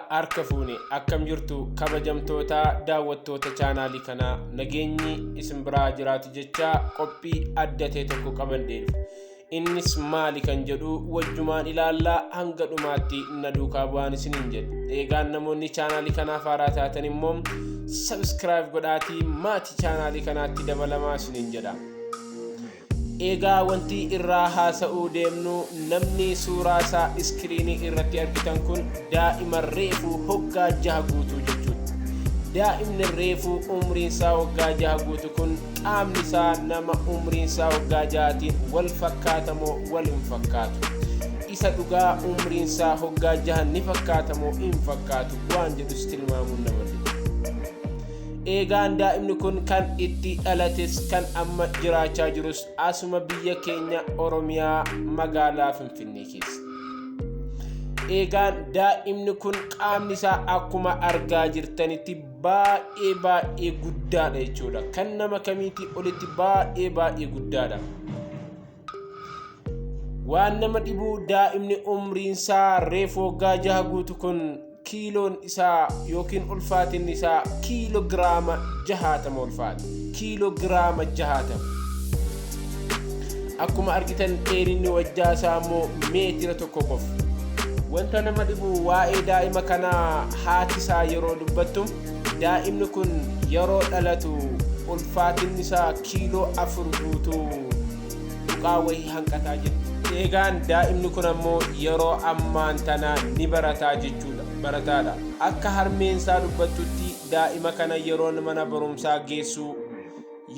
harka fuune akkam jirtu kabajamtoota daawwattoota chaanaalii kanaa nageenyi isin biraa jiraatu jecha qophii adda ta'e tokko qabadheef innis maali kan jedhu wajjumaan ilaallaa hanga dhumaatti na duukaa bu'aan isiniin jedhu. Eegaan namoonni chaanaalii kanaaf haaraa taatan immoo subscribe godhaatii maatii chaanaalii kanaatti dabalamaa isiniin jedha. Eegaa wanti irraa haasa'uu deemnu namni suuraa isaa iskiriinii irratti argitan kun daa'ima reefuu hoggaa 6 guutuu jechuudha. Daa'imni reefuu umriin isaa hoggaa 6 guutu kun qaamni isaa nama umriin isaa hoggaa 6tiin wal fakkaata moo wal hin fakkaatu? Isa dhugaa umriin isaa hoggaa 6 ni fakkaata moo hin fakkaatu? Waan jedhus tilmaamuun nama dhiba. Eegaan daa'imni kun kan itti dhalates kan amma jiraachaa jirus asuma biyya keenya Oromiyaa magaalaa Finfinnee keessa. Eegaan daa'imni kun qaamni isaa akkuma argaa jirtanitti baay'ee guddaadha jechuudha. Kan nama kamiitii olitti baay'ee guddaadha. Waan nama dhibu daa'imni umriin isaa reefuu hoggaa 6 guutu kun kiiloon isaa yookiin ulfaatinni isaa kiiloogiraama 60 ulfaata. Kiiloogiraama 60. Akkuma argitan dheerinni wajjaa isaa immoo meetira 1 qofa. Wanta nama dhibu waa'ee daa'ima kanaa haati isaa yeroo dubbattu daa'imni kun yeroo dhalatu ulfaatinni isaa kiiloo 4 guutuu tuqaa wayii hanqataa jirti. Eegaan daa'imni kun ammoo yeroo ammaan tana ni barataa jechuudha. Barataadha. Akka harmeen isaa dubbattutti daa'ima kana yeroon mana barumsaa geessu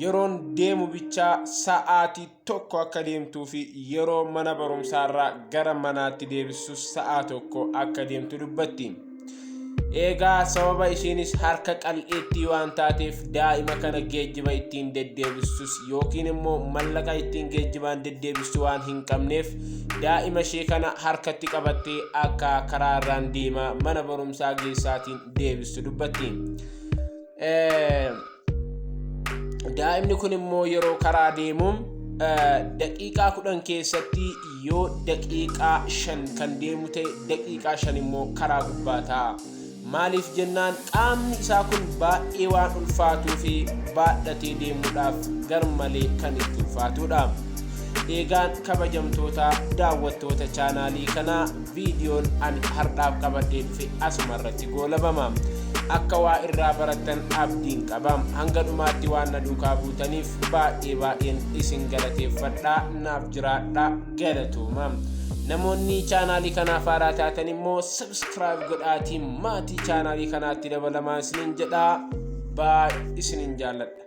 yeroon deemu bichaa sa'aatii 1 akka deemtuu fi yeroo mana barumsaarraa gara manaatti deebisus sa'aa 1 akka deemtu dubbatti. Eegaa sababa ishiinis harka qal'eetti waan taateef daa'ima kana geejjiba ittiin deddeebistus yookiin immoo mallaqa ittiin geejjibaan deddeebistu waan hin qabneef daa'ima ishee kana harkatti qabattee akka karaarraan deemaa mana barumsaa geessaatiin deebistu dubbatti. Daa'imni kun immoo yeroo karaa deemu daqiiqaa 10 keessatti yoo daqiiqaa 5 kan deemu ta'e daqiiqaa 5 immoo karaa gubbaa ta'a. Maaliif jennaan qaamni isaa kun baay'ee waan ulfaatuu fi baadhatee deemuudhaaf garmalee kan itti ulfaatudha. Eegaan kabajamtoota daawwattoota chaanaalii kanaa viidiyoon ani har'aaf qabadhee dhufe asuma irratti goolabama. Akka waa irraa barattan abdiin qaba. Hanga dhumaatti waan na duukaa buutaniif baay'een isin galateeffadhaa. Naaf jiraadhaa. Galatooma. Namoonni chaanaalii kanaaf haaraa taatan immoo subscribe godhaatii maatii chaanaalii kanaatti dabalamaa isiniin jedhaa. Baay'ee isiniin jaalladha.